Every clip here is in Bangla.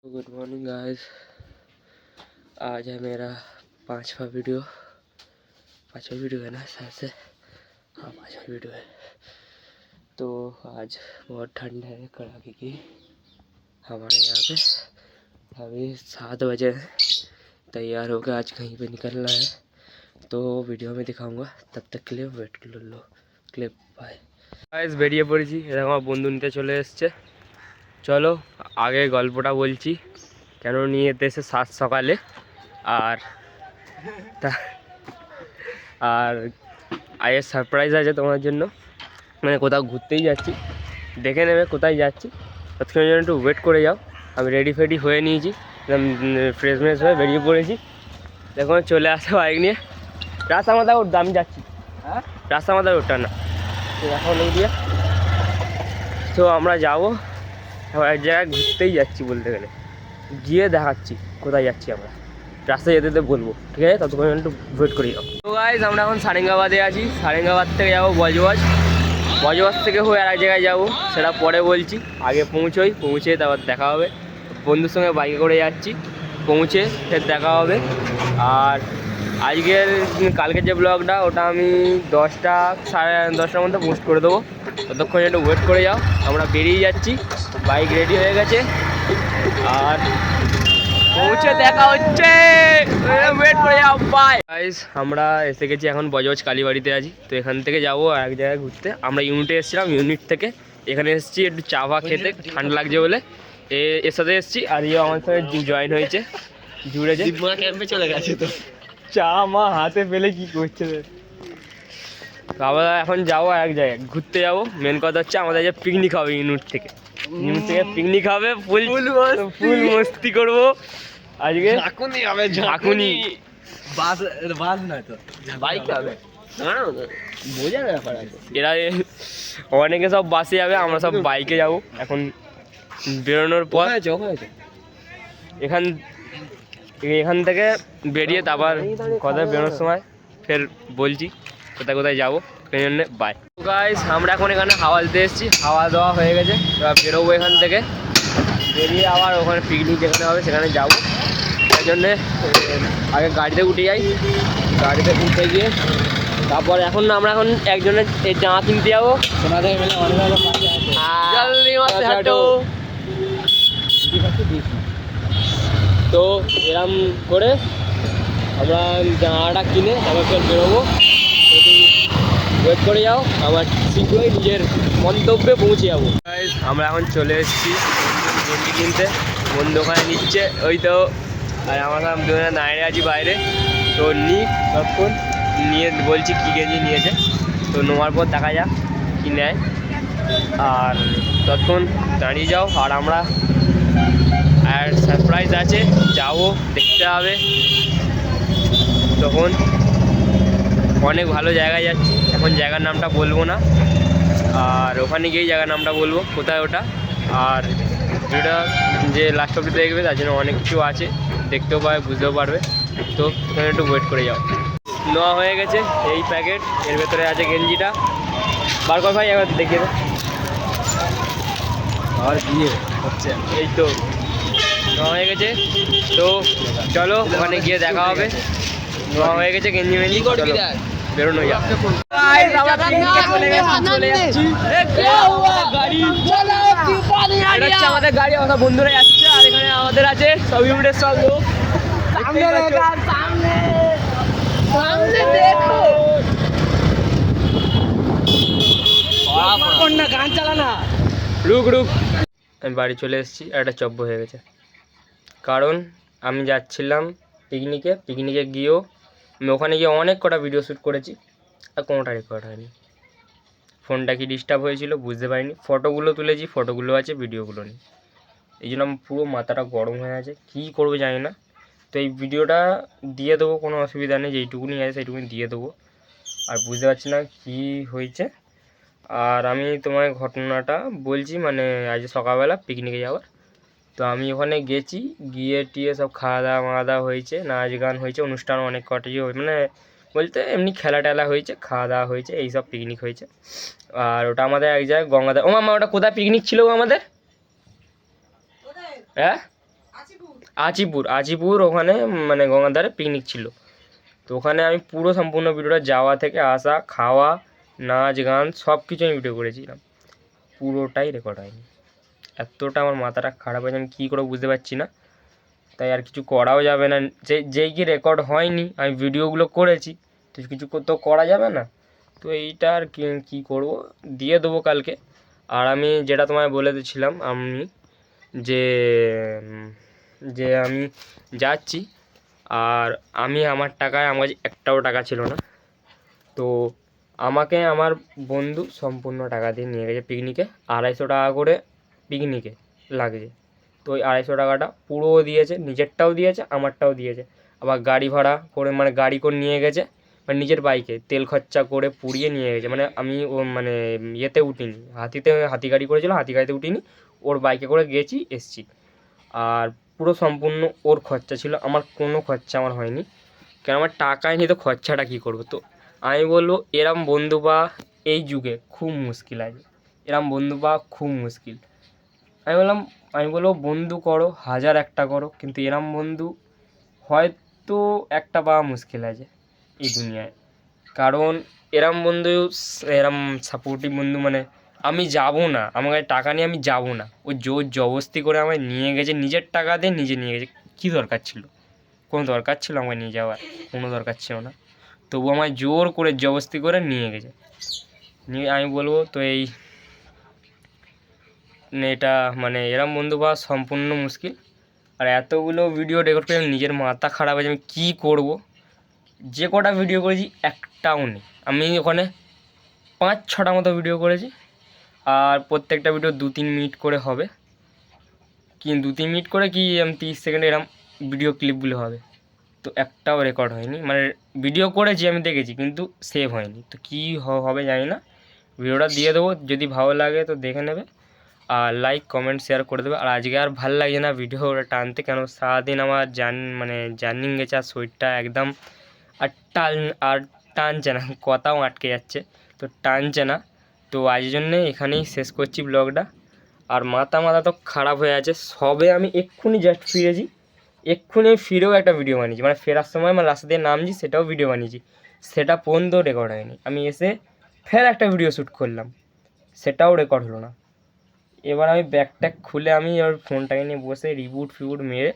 Good morning guys. आज है मेरा पांचवा वीडियो है ना शायद से। हाँ, पांचवा वीडियो है। तो आज बहुत ठंड है कड़ाके की हमारे यहाँ पे। अभी 7 बजे तैयार होकर आज कहीं पे निकलना है, तो वीडियो में दिखाऊंगा। तब तक के लिए वेट कर लो। Clip bye guys. বেরিয়ে পড়েছি, এরকম আমার বন্ধু নিতে চলে এসছে। চলো আগে গল্পটা বলছি কেন নিয়ে যেতে এসে 7 সকালে। আর আর আজকে সারপ্রাইজ আছে তোমার জন্য, মানে কোথাও ঘুরতেই যাচ্ছি, দেখে নেবে কোথায় যাচ্ছি। ততক্ষণের জন্য একটু ওয়েট করে যাও। আমি রেডি ফেডি হয়ে নিয়েছি, একদম ফ্রেশ হয়ে বেরিয়ে পড়েছি। দেখুন চলে আসে বাইক নিয়ে। রাস্তা মাথা উঠতে আমি যাচ্ছি। হ্যাঁ, রাস্তা মাথা উঠটা না এখন এই দিয়ে। তো আমরা যাবো এক জায়গায় ঘুরতেই যাচ্ছি, বলতে গেলে গিয়ে দেখাচ্ছি কোথায় যাচ্ছি। আমরা রাস্তায় যেতে যেতে বলবো, ঠিক আছে? ততক্ষণ একটু ওয়েট করি যাও। তো গাইজ আমরা এখন সারেঙ্গাবাদে আছি। সারেঙ্গাবাদ থেকে যাবো বজবাজ থেকে হয়ে আর এক জায়গায় যাবো, সেটা পরে বলছি। আগে পৌঁছে তারপর দেখা হবে। বন্ধুর সঙ্গে বাইকে করে যাচ্ছি, পৌঁছে ফের দেখা হবে। আর কালকের যে ব্লগটা ওটা আমি 10টা সাড়ে 10টার মধ্যে পোস্ট করে দেবো। ততক্ষণ একটু ওয়েট করে যাও। আমরা বেরিয়ে যাচ্ছি, বাইক রেডি হয়ে গেছে, আর পৌঁছে দেখা হচ্ছে। ওয়েট করে যাও, বাই গাইস। আমরা এসে গেছি এখন বজবজ কালীবাড়িতে আছি। তো এখান থেকে যাবো আর এক জায়গায় ঘুরতে। আমরা ইউনিটে এসেছিলাম, ইউনিট থেকে এখানে এসেছি একটু চা খেতে, ঠান্ডা লাগছে বলে এর সাথে এসেছি। আর আমার সঙ্গে জয়েন হয়েছে, জুড়েছে। ক্যাম্পে চলে গেছে, তো চা মা হাতে পেলে কি করছে। আবার এখন যাবো এক জায়গায় ঘুরতে যাবো। মেন কথা হচ্ছে আমাদের যে পিকনিক হবে ইউনিট থেকে পিকনিক হবে। ফুল মস্তি করবো আজকে। ঝাঁকুনি বাস নয় তো, বাইক হবে। বোঝার ব্যাপার আছে। এরা অনেকে সব বাসে যাবে, আমরা সব বাইকে যাবো। এখন বেরোনোর পর এখান থেকে বেরিয়ে তারপর কোথায় বেরোনোর সময় ফের বলছি কোথায় কোথায় যাবো। সেই জন্যে বাই গাইস। আমরা এখন এখানে হাওয়া দিতে এসেছি, হাওয়া দেওয়া হয়ে গেছে। এবার বেরোবো এখান থেকে, বেরিয়ে আবার ওখানে পিকনিক যেখানে হবে সেখানে যাবো। তাই জন্যে আগে গাড়িতে উঠে যাই, গাড়িতে উঠে গিয়ে তারপর আমরা এখন একজনের জামা কিনতে যাবো। তো এরম করে আমরা জামাটা কিনে তারপর ফের বেরোবো। ওয়েট করে যাও, আমার শীঘ্রই নিজের মন্তব্যে পৌঁছে যাবো। আমরা এখন চলে এসেছি গেঞ্জি কিনতে। বন্ধু ওখানে নিচ্ছে, ওই তো। আর আমার দুজনে দাঁড়িয়ে আছি বাইরে। তো তখন নিয়ে বলছি কী গেঞ্জি নিয়েছে। তো নেওয়ার পর দেখা যাক কী নেয়। আর ততক্ষণ দাঁড়িয়ে যাও। আর আমরা আর সারপ্রাইজ আছে, যাবো, দেখতে হবে। তখন অনেক ভালো জায়গায় যাচ্ছি, এখন জায়গার নামটা বলবো না। আর ওখানে গিয়েই জায়গার নামটা বলবো কোথায় ওটা। আর যেটা যে লাস্ট অবধি দেখবে তার জন্য অনেক কিছু আছে, দেখতেও পাবে, বুঝতেও পারবে। তো এখানে একটু ওয়েট করে যাও। নেওয়া হয়ে গেছে এই প্যাকেট, এর ভেতরে আছে গেঞ্জিটা। বার কর ভাই, একবার দেখিয়ে দে। আর দিয়ে হচ্ছে এই তো নেওয়া হয়ে গেছে। তো চলো ওখানে গিয়ে দেখা হবে। নেওয়া হয়ে গেছে গেঞ্জি মেঞ্জি, বেরোনো যাক। আমাদের গাড়ি, আমার বন্ধুরা যাচ্ছে। আর এখানে আমাদের আছে সব ইউনিটের সব লোক। গান চালানা, রুক আমি বাড়ি চলে এসেছি। একটা চব্য হয়ে গেছে, কারণ আমি যাচ্ছিলাম পিকনিকে গিয়েও আমি ওখানে গিয়ে অনেক কটা ভিডিও শ্যুট করেছি, আর কোনোটা রেকর্ড হয়নি। ফোনটা কি ডিস্টার্ব হয়েছিল বুঝতে পারিনি। ফটোগুলো তুলেছি, ফটোগুলো আছে, ভিডিওগুলো নেই। এই জন্য আমার পুরো মাথাটা গরম হয়ে আছে, কী করবো জানি না। তো এই ভিডিওটা দিয়ে দেবো, কোনো অসুবিধা নেই, যেইটুকুনি আছে সেইটুকুনি দিয়ে দেবো। আর বুঝতে পারছি না কী হয়েছে। আর আমি তোমার ঘটনাটা বলছি, মানে আজ সকালবেলা পিকনিকে যাওয়ার। তো আমি ওখানে গেছি, গিয়ে সব খাওয়া দাওয়া হয়েছে, নাচ গান হয়েছে, অনুষ্ঠান অনেক কটাই, মানে বলতে এমনি খেলা টেলা হয়েছে, খাওয়া দাওয়া হয়েছে, এইসব পিকনিক হয়েছে। আর ওটা আমাদের এক জায়গায় গঙ্গাধার। ও মামা, ওটা কোথায় পিকনিক ছিল আমাদের? হ্যাঁ, আজিপুর ওখানে মানে গঙ্গার ধারে পিকনিক ছিল। তো ওখানে আমি পুরো সম্পূর্ণ ভিডিওটা যাওয়া থেকে আসা, খাওয়া, নাচ গান সব কিছু আমি ভিডিও করেছিলাম, পুরোটাই রেকর্ড হয়নি। এতটা আমার মাথাটা খারাপ হয়েছে, আমি কী করে বুঝতে পারছি না। তাই আর কিছু করাও যাবে না, যেই কি রেকর্ড হয়নি আমি ভিডিওগুলো করেছি, তো কিছু তো করা যাবে না। তো এইটা আর কী করবো, দিয়ে দেবো কালকে। আর আমি যেটা তোমায় বলে দিয়েছিলাম আমি যে যে আমি যাচ্ছি, আর আমি আমার টাকায়, আমার কাছে একটাও টাকা ছিল না। তো আমাকে আমার বন্ধু সম্পূর্ণ টাকা দিয়ে নিয়ে গেছে পিকনিকে, 250 টাকা করে পিকনিকে লাগছে। তো ওই 250 টাকাটা পুরো দিয়েছে, নিজেরটাও দিয়েছে আমারটাও দিয়েছে। আবার গাড়ি ভাড়া করে মানে গাড়ি করে নিয়ে গেছে, মানে নিজের বাইকে তেল খরচা করে পুড়িয়ে নিয়ে গেছে। মানে আমি ও মানে ইয়েতে উঠিনি, হাতি গাড়ি করেছিল, হাতি গাড়িতে উঠিনি, ওর বাইকে করে গেছি এসছি। আর পুরো সম্পূর্ণ ওর খরচা ছিল, আমার কোনো খরচা আমার হয়নি, কেন আমার টাকাই নেই, তো খরচাটা কী করবো। তো আমি বলবো এরম বন্ধু পাওয়া এই যুগে খুব মুশকিল আছে, এরম বন্ধু পাওয়া খুব মুশকিল। আমি বলবো বন্ধু করো, 1001টা করো, কিন্তু এরম বন্ধু হয়তো একটা পাওয়া মুশকিল আছে এই দুনিয়ায়। কারণ এরম বন্ধু, এরম সাপোর্টিভ বন্ধু, মানে আমি যাব না, আমার কাছে টাকা নিয়ে আমি যাব না, ও জোর জবরদস্তি করে আমায় নিয়ে গেছে, নিজের টাকা দিয়ে নিজে নিয়ে গেছে। কী দরকার ছিল, কোনো দরকার ছিল আমায় নিয়ে যাওয়ার? কোনো দরকার ছিল না। তবু আমায় জোর করে জবরদস্তি করে নিয়ে গেছে। নিয়ে আমি বলবো তো এই এটা মানে এরম বন্ধু পাওয়া সম্পূর্ণ মুশকিল। আর এতগুলো ভিডিও রেকর্ড করে নিজের মাথা খারাপ হয়েছে, আমি কী করবো। যে কটা ভিডিও করেছি একটাও নেই। আমি ওখানে 5-6টা মতো ভিডিও করেছি, আর প্রত্যেকটা ভিডিও 2-3 মিনিট করে হবে, কি 2-3 মিনিট করে কি 30 সেকেন্ড এরম ভিডিও ক্লিপগুলো হবে। তো একটাও রেকর্ড হয়নি, মানে ভিডিও করেছি আমি দেখেছি কিন্তু সেভ হয়নি। তো কী হবে জানি না। ভিডিওটা দিয়ে দেবো, যদি ভালো লাগে তো দেখে নেবে, আর লাইক কমেন্ট শেয়ার করে দেবে। আর আজকে আর ভাল লাগছে না ভিডিওটা টানতে, কেন সারাদিন আমার মানে জার্নিং গেছে, আর শরীরটা একদম আর আর টানছে না, কথাও আটকে যাচ্ছে, তো টানছে না। তো আজ জন্যে এখানেই শেষ করছি ব্লগটা। আর মাথা তো খারাপ হয়ে আছে, সবে আমি এক্ষুনি জাস্ট ফিরেছি, এক্ষুনি আমি ফিরেও একটা ভিডিও বানিয়েছি, মানে ফেরার সময় আমার রাস্তা দিয়ে নামছি সেটাও ভিডিও বানিয়েছি, সেটা পর্যন্ত রেকর্ড হয়নি। আমি এসে ফের একটা ভিডিও শ্যুট করলাম, সেটাও রেকর্ড হলো না। এবার আমি ব্যাগ খুলে আমি ওর ফোনটাকে নিয়ে বসে রিবুট ফিবুট মেরে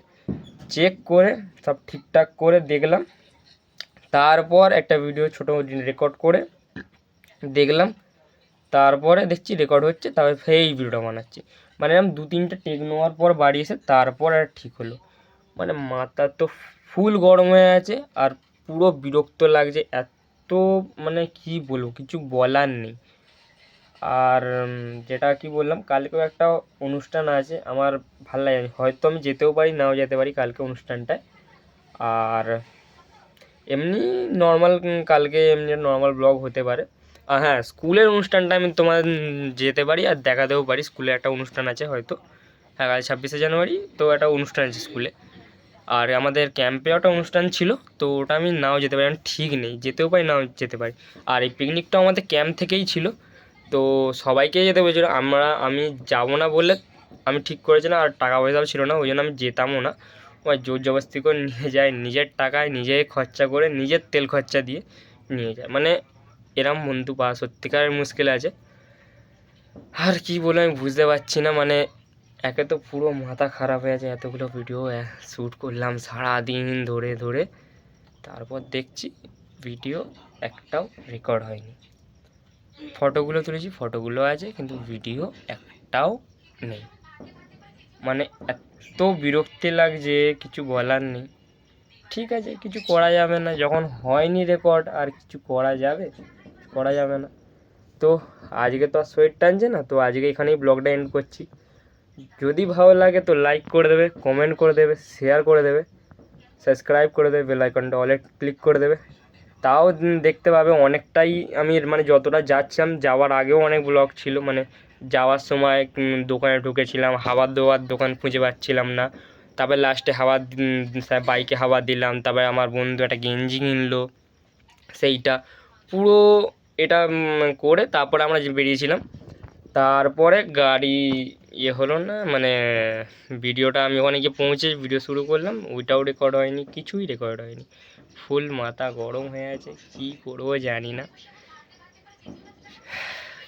চেক করে সব ঠিকঠাক করে দেখলাম, তারপর একটা ভিডিও ছোটো রেকর্ড করে দেখলাম, তারপরে দেখছি রেকর্ড হচ্ছে, তারপরে সেই ভিডিওটা বানাচ্ছি। মানে এরকম 2-3টে টেক নেওয়ার পর বাড়ি এসে তারপর আর ঠিক হলো। মানে মাথা তো ফুল গরম হয়ে আছে, আর পুরো বিরক্ত লাগছে এত, মানে কি বলবো, কিছু বলার নেই। আর যেটা কি বললাম, কালকেও একটা অনুষ্ঠান আছে, আমার ভাল লাগে, হয়তো আমি যেতেও পারি নাও যেতে পারি কালকে অনুষ্ঠানটায়। আর এমনি নর্মাল কালকে এমনি নর্মাল ব্লগ হতে পারে। আর হ্যাঁ, স্কুলের অনুষ্ঠানটা আমি তোমার যেতে পারি আর দেখাতেও পারি, স্কুলে একটা অনুষ্ঠান আছে হয়তো, হ্যাঁ 26শে জানুয়ারি তো একটা অনুষ্ঠান আছে স্কুলে। আর আমাদের ক্যাম্পেও একটা অনুষ্ঠান ছিল, তো ওটা আমি নাও যেতে পারি, আমি ঠিক নেই, যেতেও পারি নাও যেতে পারি। আর এই পিকনিকটাও আমাদের ক্যাম্প থেকেই ছিল, তো সবাইকেই যেতে বলেছিল, আমি যাবো না বলে আমি ঠিক করেছিলাম, আর টাকা পয়সাও ছিল না, ওই জন্য আমি যেতামও না। ওই জোর জবরদস্তি করে নিয়ে যায়, নিজের টাকায় নিজে খরচা করে, নিজের তেল খরচা দিয়ে নিয়ে যায়। মানে এরম বন্ধু পাওয়া সত্যিকারের মুশকিল আছে। আর কি বলে আমি বুঝতে পারছি না, মানে একে তো পুরো মাথা খারাপ হয়ে আছে, এতগুলো ভিডিও শ্যুট করলাম সারাদিন ধরে ধরে, তারপর দেখছি ভিডিও একটাও রেকর্ড হয়নি। ফটোগুলো তুলেছি, ফটোগুলো আছে, কিন্তু ভিডিও একটাও নেই। মানে এত বিরক্তি লাগছে, কিছু বলার নেই। ঠিক আছে, কিছু করা যাবে না, যখন হয়নি রেকর্ড আর কিছু করা যাবে? করা যাবে না। তো আজকে তো আর শরীর টানছে না, তো আজকে এখানেই ব্লগটা এন্ড করছি। যদি ভালো লাগে তো লাইক করে দেবে, কমেন্ট করে দেবে, শেয়ার করে দেবে, সাবস্ক্রাইব করে দেবে, বেল আইকনটা অলে ক্লিক করে দেবে। তাও দেখতে পাবে অনেকটাই, আমি মানে যতটা যাচ্ছিলাম, যাওয়ার আগেও অনেক ব্লগ ছিল, মানে যাওয়ার সময় দোকানে ঢুকেছিলাম, হাওয়ার দেওয়ার দোকান খুঁজে পাচ্ছিলাম না, তারপরে লাস্টে বাইকে হাওয়া দিলাম, তারপরে আমার বন্ধু একটা গেঞ্জি কিনলো, সেইটা পুরো এটা করে তারপরে আমরা বেরিয়েছিলাম। তারপরে গাড়ি ইয়ে হলো না, মানে ভিডিওটা আমি ওখানে গিয়ে পৌঁছে ভিডিও শুরু করলাম, ওইটাও রেকর্ড হয়নি, কিছুই রেকর্ড হয়নি। ফুল মাথা গরম হয়ে আছে, কী করবো জানি না,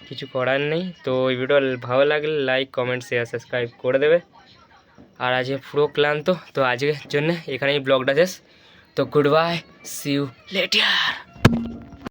কিছু করার নেই। তো এই ভিডিও ভালো লাগলে লাইক কমেন্ট শেয়ার সাবস্ক্রাইব করে দেবে। আর আজকে পুরো ক্লান্ত, তো আজকের জন্য এখানেই ব্লগটা শেষ। তো goodbye, see you letter.